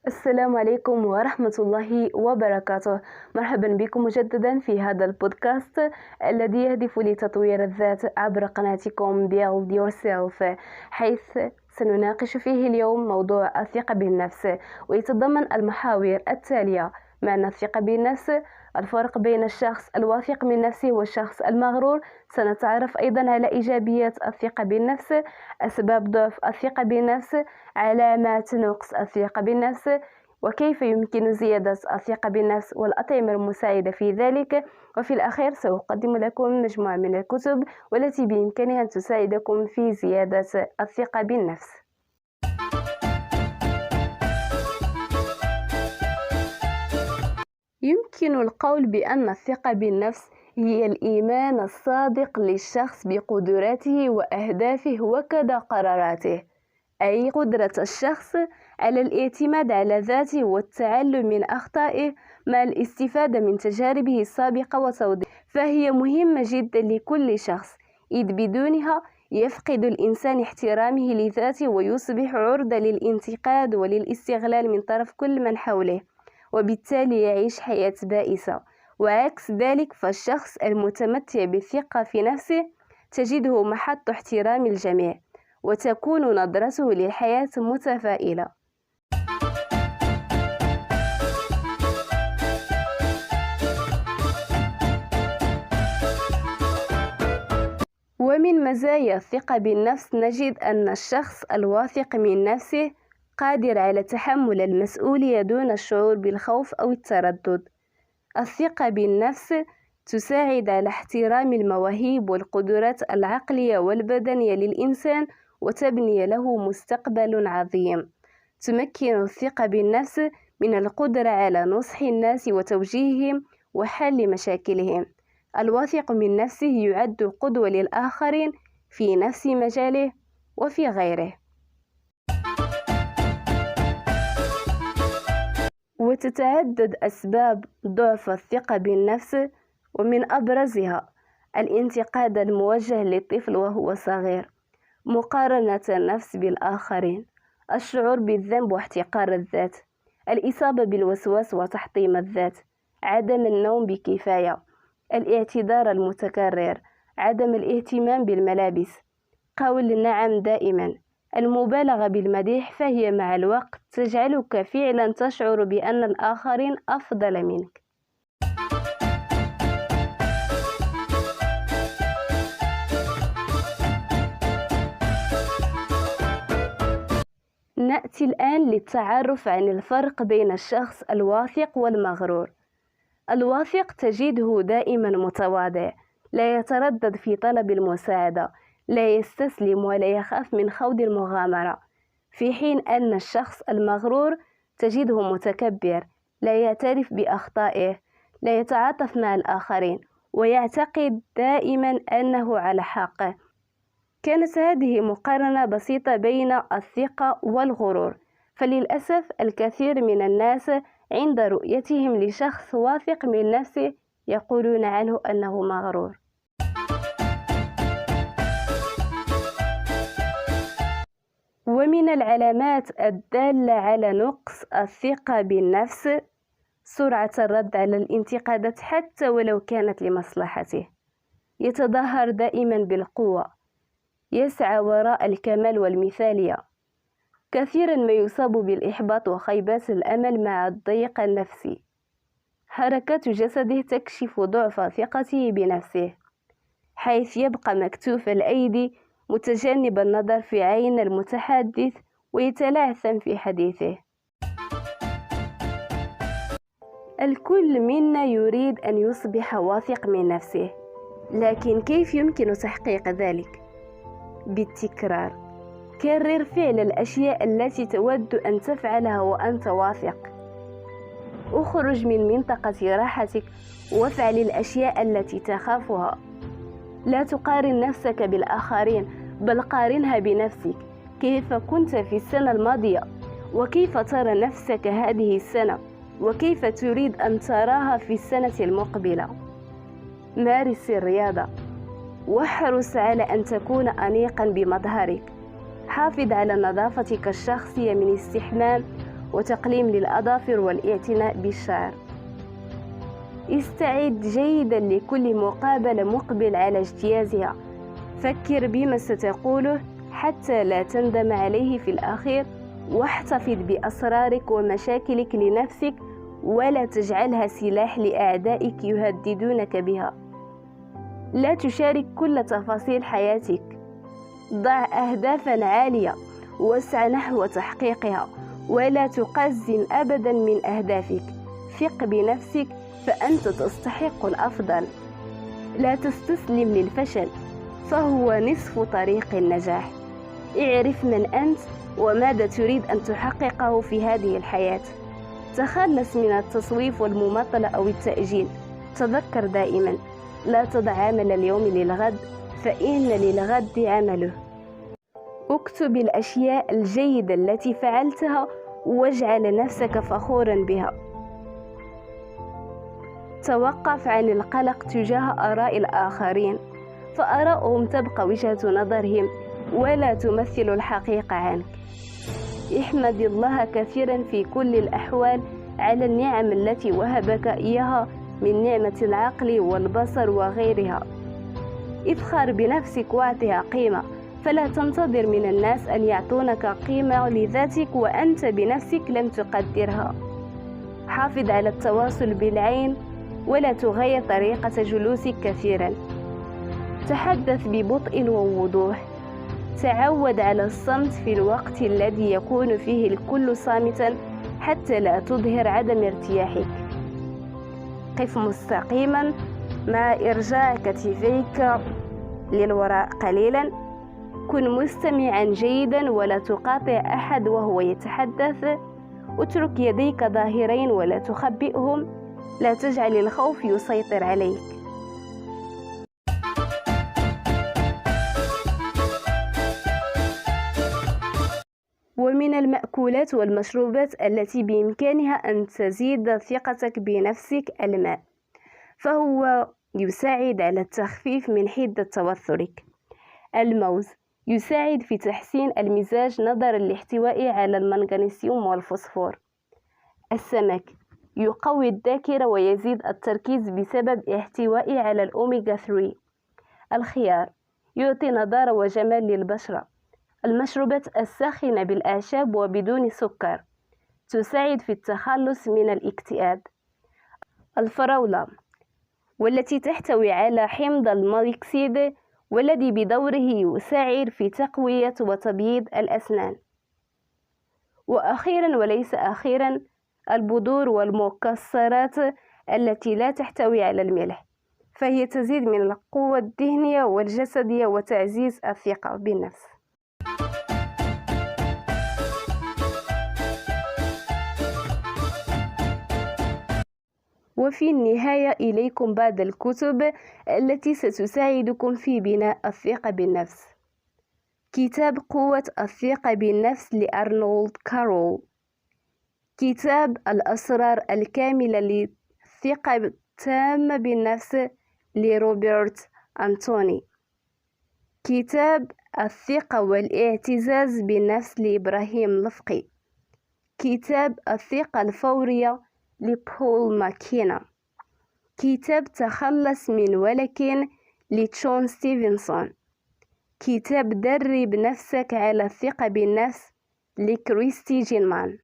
السلام عليكم ورحمة الله وبركاته. مرحبا بكم مجددا في هذا البودكاست الذي يهدف لتطوير الذات عبر قناتكم Build Yourself، حيث سنناقش فيه اليوم موضوع الثقة بالنفس، ويتضمن المحاور التالية: معنى الثقة بالنفس، الفرق بين الشخص الواثق من نفسه والشخص المغرور. سنتعرف أيضا على إيجابيات الثقة بالنفس، أسباب ضعف الثقة بالنفس، علامات نقص الثقة بالنفس، وكيف يمكن زيادة الثقة بالنفس والأطعمة المساعدة في ذلك. وفي الأخير سأقدم لكم مجموعة من الكتب والتي بإمكانها أن تساعدكم في زيادة الثقة بالنفس. يمكن القول بأن الثقة بالنفس هي الإيمان الصادق للشخص بقدراته وأهدافه وكذا قراراته، أي قدرة الشخص على الاعتماد على ذاته والتعلم من أخطائه مع الاستفادة من تجاربه السابقة وتوظيفها. فهي مهمة جدا لكل شخص، إذ بدونها يفقد الإنسان احترامه لذاته ويصبح عرضة للانتقاد وللاستغلال من طرف كل من حوله، وبالتالي يعيش حياة بائسة. وعكس ذلك، فالشخص المتمتع بالثقة في نفسه تجده محط احترام الجميع، وتكون نظرته للحياة متفائلة. ومن مزايا الثقة بالنفس نجد أن الشخص الواثق من نفسه قادر على تحمل المسؤولية دون الشعور بالخوف أو التردد. الثقة بالنفس تساعد على احترام المواهب والقدرات العقلية والبدنية للإنسان وتبني له مستقبل عظيم. تمكن الثقة بالنفس من القدرة على نصح الناس وتوجيههم وحل مشاكلهم. الواثق من نفسه يعد قدوة للآخرين في نفس مجاله وفي غيره. وتتعدد أسباب ضعف الثقة بالنفس، ومن أبرزها الانتقاد الموجه للطفل وهو صغير، مقارنة النفس بالآخرين، الشعور بالذنب واحتقار الذات، الإصابة بالوسواس وتحطيم الذات، عدم النوم بكفاية، الاعتذار المتكرر، عدم الاهتمام بالملابس، قول نعم دائما، المبالغة بالمديح، فهي مع الوقت تجعلك فعلا تشعر بأن الآخرين أفضل منك. نأتي الآن للتعرف عن الفرق بين الشخص الواثق والمغرور. الواثق تجده دائما متواضع، لا يتردد في طلب المساعدة، لا يستسلم ولا يخاف من خوض المغامرة، في حين أن الشخص المغرور تجده متكبر، لا يعترف بأخطائه، لا يتعاطف مع الآخرين، ويعتقد دائما أنه على حق. كانت هذه مقارنة بسيطة بين الثقة والغرور، فللأسف الكثير من الناس عند رؤيتهم لشخص واثق من نفسه يقولون عنه أنه مغرور. ومن العلامات الدالة على نقص الثقة بالنفس سرعة الرد على الانتقادات حتى ولو كانت لمصلحته، يتظاهر دائما بالقوة، يسعى وراء الكمال والمثالية، كثيرا ما يصاب بالإحباط وخيبات الأمل مع الضيق النفسي. حركات جسده تكشف ضعف ثقته بنفسه، حيث يبقى مكتوف الأيدي متجنب النظر في عين المتحدث ويتلعثم في حديثه. الكل منا يريد أن يصبح واثق من نفسه، لكن كيف يمكن تحقيق ذلك؟ بالتكرار. كرر فعل الأشياء التي تود أن تفعلها وأنت واثق. اخرج من منطقة راحتك وافعل الأشياء التي تخافها. لا تقارن نفسك بالآخرين، بل قارنها بنفسك. كيف كنت في السنة الماضية؟ وكيف ترى نفسك هذه السنة؟ وكيف تريد أن تراها في السنة المقبلة؟ مارس الرياضة، واحرص على أن تكون أنيقا بمظهرك. حافظ على نظافتك الشخصية من استحمام وتقليم للأظافر والاعتناء بالشعر. استعد جيدا لكل مقابلة مقبل على اجتيازها. فكر بما ستقوله حتى لا تندم عليه في الأخير، واحتفظ بأسرارك ومشاكلك لنفسك ولا تجعلها سلاح لأعدائك يهددونك بها. لا تشارك كل تفاصيل حياتك. ضع أهدافا عالية واسع نحو تحقيقها، ولا تقزم أبدا من أهدافك. ثق بنفسك فأنت تستحق الأفضل. لا تستسلم للفشل فهو نصف طريق النجاح. اعرف من أنت وماذا تريد أن تحققه في هذه الحياة. تخلص من التصويف والمماطلة أو التأجيل. تذكر دائما لا تضع عمل اليوم للغد فإن للغد عمله. اكتب الأشياء الجيدة التي فعلتها واجعل نفسك فخورا بها. توقف عن القلق تجاه آراء الآخرين، فآراؤهم تبقى وجهة نظرهم ولا تمثل الحقيقة عنك. احمد الله كثيرا في كل الأحوال على النعم التي وهبك إياها من نعمة العقل والبصر وغيرها. افخر بنفسك واعطها قيمة، فلا تنتظر من الناس أن يعطونك قيمة لذاتك وأنت بنفسك لم تقدرها. حافظ على التواصل بالعين ولا تغير طريقة جلوسك كثيرا. تحدث ببطء ووضوح. تعود على الصمت في الوقت الذي يكون فيه الكل صامتا حتى لا تظهر عدم ارتياحك. قف مستقيما مع إرجاع كتفيك للوراء قليلا. كن مستمعا جيدا ولا تقاطع أحد وهو يتحدث. اترك يديك ظاهرين ولا تخبئهم. لا تجعل الخوف يسيطر عليك. ومن المأكولات والمشروبات التي بإمكانها أن تزيد ثقتك بنفسك الماء، فهو يساعد على التخفيف من حدة توترك. الموز يساعد في تحسين المزاج نظرا لاحتوائه على المغنيسيوم والفوسفور. السمك يقوي الذاكرة ويزيد التركيز بسبب احتوائه على الأوميغا 3. الخيار يعطي نضارة وجمال للبشرة. المشروبات الساخنة بالأعشاب وبدون سكر تساعد في التخلص من الاكتئاب. الفراولة والتي تحتوي على حمض المالكسيد والذي بدوره يساعد في تقوية وتبييض الأسنان. وأخيرا وليس أخيرا البذور والمكسرات التي لا تحتوي على الملح، فهي تزيد من القوة الذهنية والجسدية وتعزيز الثقة بالنفس. وفي النهاية إليكم بعض الكتب التي ستساعدكم في بناء الثقة بالنفس. كتاب قوة الثقة بالنفس لأرنولد كارول. كتاب الأسرار الكاملة للثقة التامة بالنفس لروبرت أنتوني. كتاب الثقة والاعتزاز بالنفس لإبراهيم لفقي. كتاب الثقة الفورية لبول ماكينا. كتاب تخلص من ولكن لجون ستيفنسون. كتاب درب نفسك على الثقة بالنفس لكريستي جينمان.